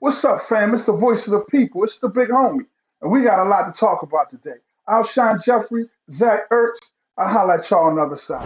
What's up, fam? It's the voice of the people. It's the big homie. And we got a lot to talk about today. Alshon Jeffery, Zach Ertz. I'll holla at y'all on the other side.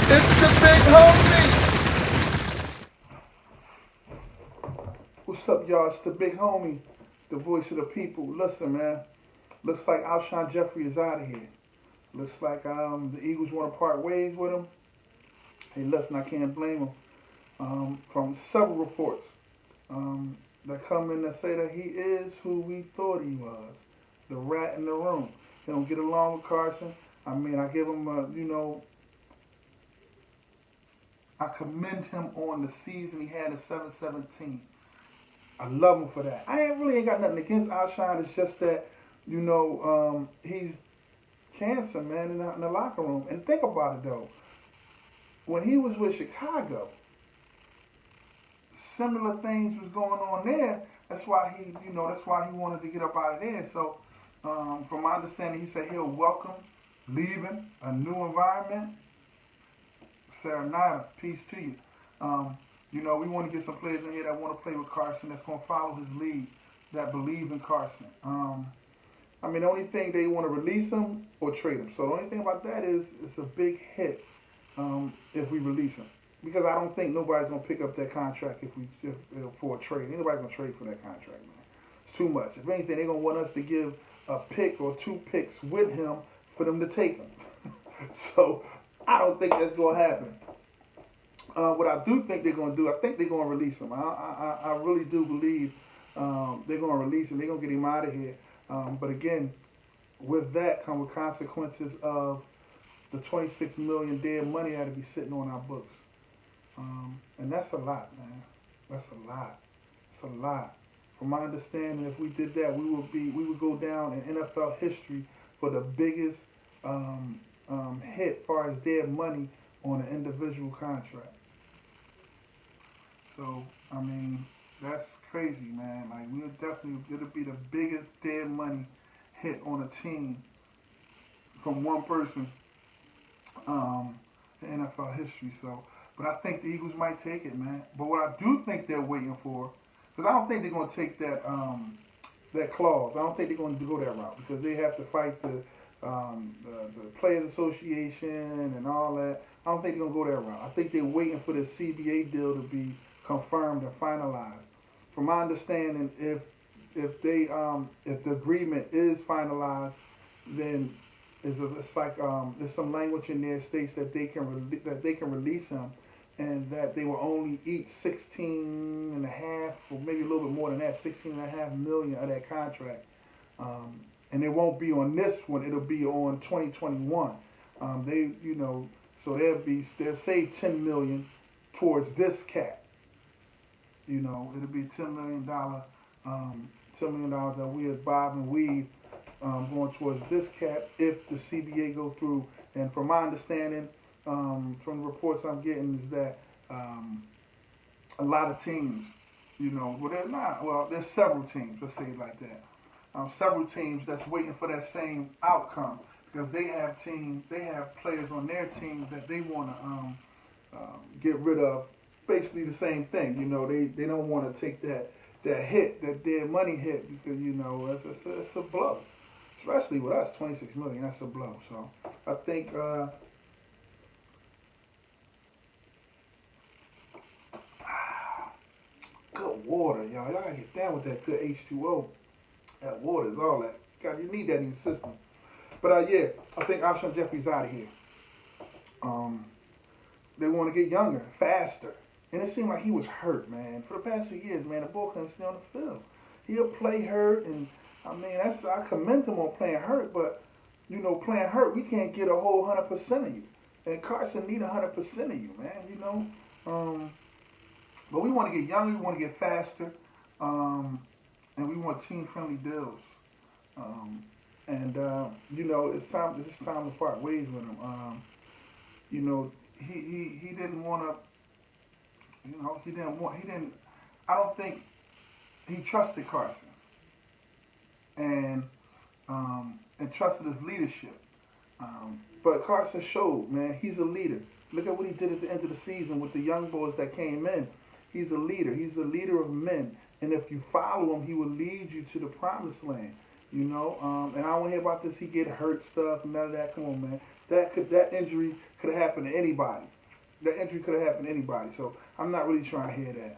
It's the big homie. What's up, y'all? It's the big homie, the voice of the people. Listen, man. Looks like Alshon Jeffery is out of here. Looks like the Eagles want to part ways with him. Hey, listen, I can't blame him. From several reports that come in that say that he is who we thought he was, the rat in the room. He don't get along with Carson. I mean, I give him, I commend him on the season he had at 7-17. I love him for that. I ain't got nothing against Alshon. It's just that, he's cancer, man, in the locker room. And think about it though. When he was with Chicago, similar things was going on there. That's why he wanted to get up out of there. So, from my understanding, he said he'll welcome leaving a new environment. Sarah peace to you. We want to get some players in here that want to play with Carson, that's going to follow his lead, that believe in Carson. The only thing they want to release him or trade him. So the only thing about that is it's a big hit if we release him, because I don't think nobody's gonna pick up that contract if for a trade. Ain't nobody gonna trade for that contract, man. It's too much. If anything, they're gonna want us to give a pick or two picks with him for them to take him. So I don't think that's gonna happen. What I do think they're gonna do, I think they're gonna release him. I really do believe they're gonna release him. They're gonna get him out of here. But again, with that come with consequences of the 26 million dead money that to be sitting on our books. And that's a lot, man. That's a lot. It's a lot. From my understanding, if we did that, we would go down in NFL history for the biggest hit as far as dead money on an individual contract. So that's crazy, man. Like it'll be the biggest dead money hit on a team from one person in NFL history. So, but I think the Eagles might take it, man. But what I do think they're waiting for, because I don't think they're going to take that clause. I don't think they're going to go that route, because they have to fight the Players Association and all that. I don't think they're going to go that route. I think they're waiting for the CBA deal to be confirmed and finalized. From my understanding, if the agreement is finalized, then there's some language in there states that they can release him, and that they will only eat 16 and a half, or maybe a little bit more than that, 16 and a half million of that contract. And it won't be on this one; it'll be on 2021. So they'll save 10 million towards this cap. It'll be $10 million, $10 million that we as Bob and Weave going towards this cap if the CBA go through. And from my understanding, from the reports I'm getting, is that a lot of teams, there's several teams, let's say it like that. Several teams that's waiting for that same outcome, because they have players on their team that they want to get rid of. Basically the same thing, they don't want to take that hit, that dead money hit, because it's a blow. Especially with us, 26 million, that's a blow. So I think good water, y'all. Y'all gotta get down with that good H2O. That water is all that. God, you need that in your system. But yeah, I think Alshon Jeffery's out of here. They want to get younger, faster. And it seemed like he was hurt, man. For the past few years, man, the boy couldn't stay on the field. He'll play hurt, and I commend him on playing hurt, but playing hurt, we can't get a whole 100% of you. And Carson need 100% of you, man. But we want to get younger, we want to get faster, and we want team-friendly deals. It's time to part ways with him. He didn't want to. I don't think he trusted Carson, and trusted his leadership. But Carson showed, man, he's a leader. Look at what he did at the end of the season with the young boys that came in. He's a leader. He's a leader of men. And if you follow him, he will lead you to the promised land. You know, and I don't hear about this. He get hurt stuff, none of that. Come on, man. That injury could have happened to anybody. That injury could have happened to anybody. So I'm not really trying to hear that.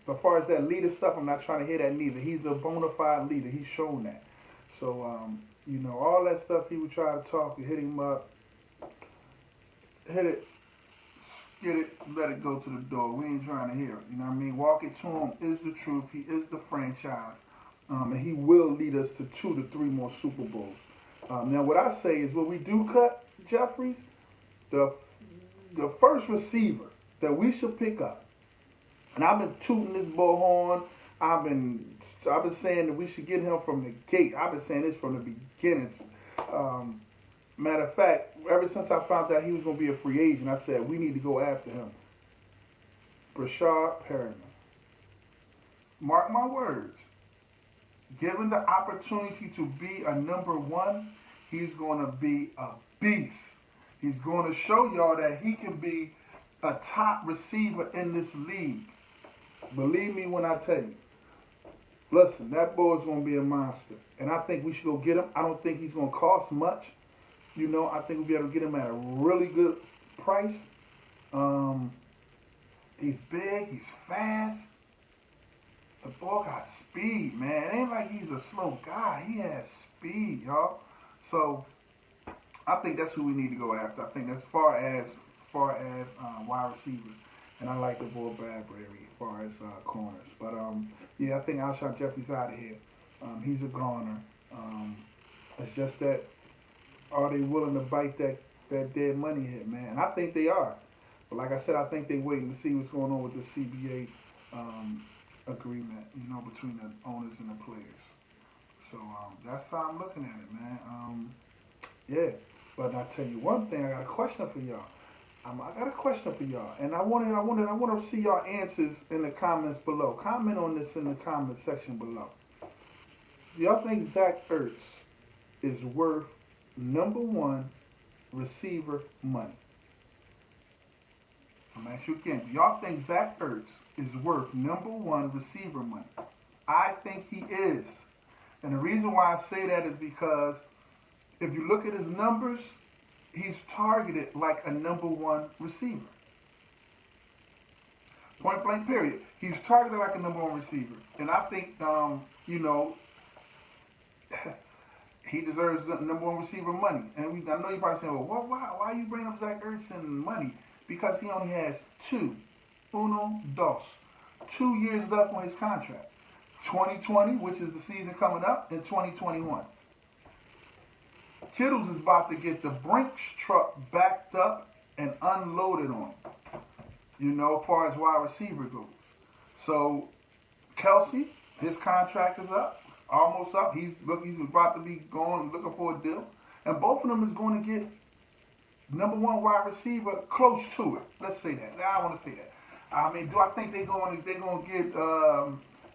But as far as that leader stuff, I'm not trying to hear that neither. He's a bona fide leader. He's shown that. So you know, all that stuff he would try to talk, you hit him up, hit it, get it, let it go to the door. We ain't trying to hear it. You know what I mean? Walk it to him is the truth. He is the franchise. And he will lead us to 2 to 3 more Super Bowls. Now, what I say is, when we do cut Jeffries, the first receiver that we should pick up, and I've been tooting this bullhorn. I've been saying that we should get him from the gate. I've been saying this from the beginning. Matter of fact, ever since I found out he was going to be a free agent, I said we need to go after him. Brashard Perriman. Mark my words. Given the opportunity to be a number 1, he's going to be a beast. He's going to show y'all that he can be a top receiver in this league. Believe me when I tell you. Listen, that boy's going to be a monster. And I think we should go get him. I don't think he's going to cost much. You know, I think we'll be able to get him at a really good price. He's big. He's fast. The boy got speed, man. It ain't like he's a slow guy. He has speed, y'all. So I think that's who we need to go after. I think as far as wide receivers, and I like the boy Bradbury as far as corners. But yeah, I think Alshon Jeffery's out of here. He's a goner. It's just that, are they willing to bite that dead money hit, man? And I think they are. But like I said, I think they're waiting to see what's going on with the CBA agreement, you know, between the owners and the players. So that's how I'm looking at it, man. Yeah, but I tell you one thing, I got a question for y'all. I got a question for y'all, and I want to see y'all answers in the comments below. Comment on this in the comment section below. Do y'all think Zach Ertz is worth number 1 receiver money? I'm gonna ask you again. Do y'all think Zach Ertz is worth number 1 receiver money? I think he is. And the reason why I say that is because if you look at his numbers, he's targeted like a number 1 receiver. Point blank period. He's targeted like a number 1 receiver. And I think, you know, he deserves the number 1 receiver money. And I know you're probably saying, well, why are you bringing up Zach Ertz and money? Because he only has 2 years left on his contract. 2020, which is the season coming up, and 2021. Kittles is about to get the Brinks truck backed up and unloaded on him, you know, as far as wide receiver goes. So, Kelsey, his contract is up, almost up. He's about to be looking for a deal. And both of them is going to get number 1 wide receiver close to it. Let's say that. I want to say that. I mean, do I think they're going to get,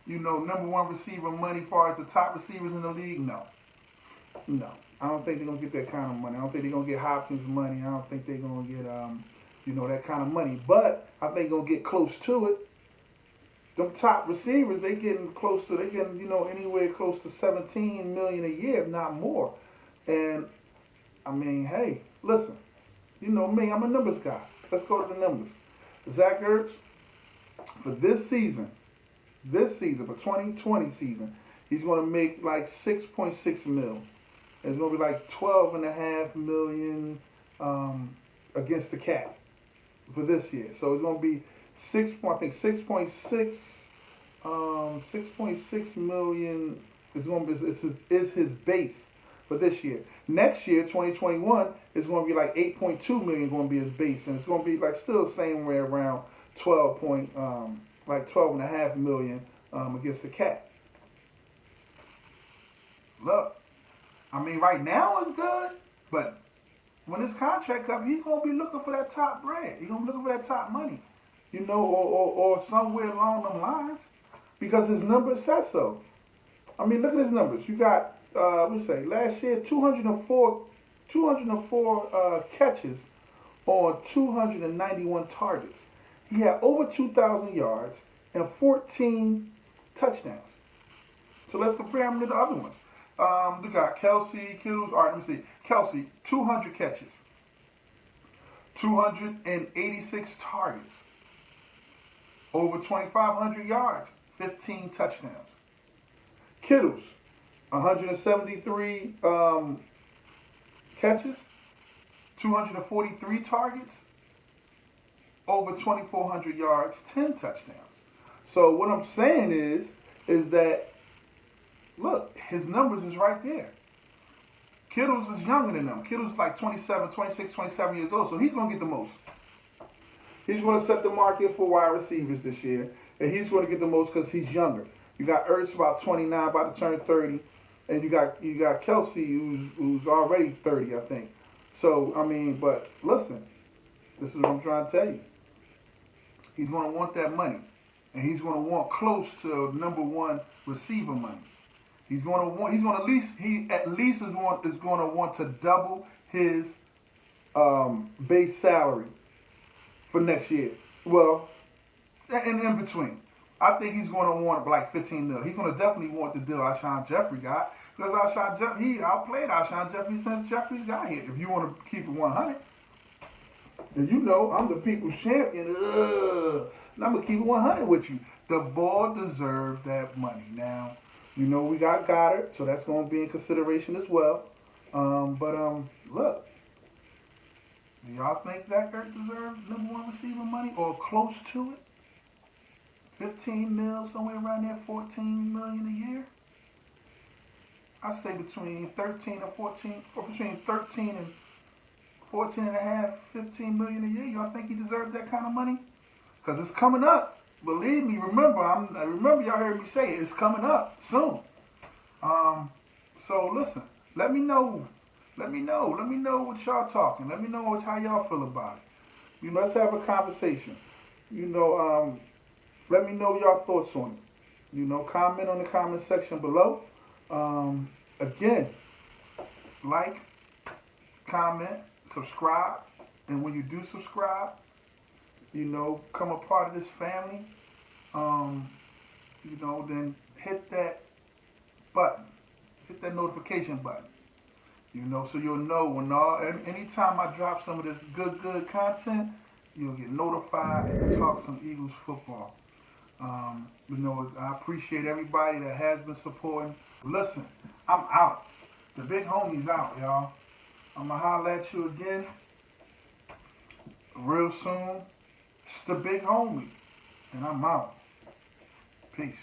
you know, number 1 receiver money as far as the top receivers in the league? No. I don't think they're going to get that kind of money. I don't think they're going to get Hopkins money. I don't think they're going to get, you know, that kind of money. But I think they're going to get close to it. Them top receivers, they getting, you know, anywhere close to $17 million a year, if not more. And, I mean, hey, listen. You know me, I'm a numbers guy. Let's go to the numbers. Zach Ertz, for this season, for 2020 season, he's going to make like 6.6 mil. It's going to be like 12.5 million against the cap for this year. So it's going to be 6.6 million is his base for this year. Next year, 2021, is going to be like 8.2 million going to be his base, and it's going to be like still the same way around 12.5 million against the cap. Look, I mean, right now it's good, but when his contract comes, he's going to be looking for that top bread. He's going to be looking for that top money, you know, or somewhere along them lines, because his numbers says so. I mean, look at his numbers. You got, last year, 204 204 catches on 291 targets. He had over 2,000 yards and 14 touchdowns. So let's compare him to the other ones. We got Kelsey, Kittles. All right, let me see. Kelsey, 200 catches, 286 targets, over 2,500 yards, 15 touchdowns. Kittles, 173 catches, 243 targets, over 2,400 yards, 10 touchdowns. So what I'm saying is that, look, his numbers is right there. Kittles is younger than them. Kittles is like 27, 26, 27 years old, so he's going to get the most. He's going to set the market for wide receivers this year, and he's going to get the most because he's younger. You got Ertz about 29, about to turn 30, and you got Kelsey who's already 30, I think. So, I mean, but listen, this is what I'm trying to tell you. He's going to want that money, and he's going to want close to number one receiver money. He at least is going to want to double his base salary for next year. Well, and in between, I think he's going to want like 15 mil. He's going to definitely want the deal Alshon Jeffery got, because Alshon Jeffery, he outplayed Alshon Jeffery since Jeffrey's got here. If you want to keep it 100, and you know I'm the people's champion, and I'm gonna keep it 100 with you. The boy deserves that money. Now, you know we got Goddard, so that's going to be in consideration as well. Look, do y'all think Zach Ertz deserves number one receiver money or close to it? 15 mil, somewhere around there, 14 million a year. I say between 13 and 14, or between 13 and 14 and a half, 15 million a year. Y'all think he deserves that kind of money? Because it's coming up. Believe me, remember y'all heard me say it. It's coming up soon. So listen, let me know what y'all talking. Let me know how y'all feel about it. You know, let's have a conversation. You know, let me know y'all thoughts on it. You know, comment on the comment section below. Again, like, comment, subscribe, and when you do subscribe, you know, become a part of this family. You know, then hit that button, hit that notification button. You know, so you'll know when anytime I drop some of this good content, you'll get notified and talk some Eagles football. You know, I appreciate everybody that has been supporting. Listen, I'm out. The big homie's out, y'all. I'm going to holler at you again real soon. It's the big homie, and I'm out. Peace.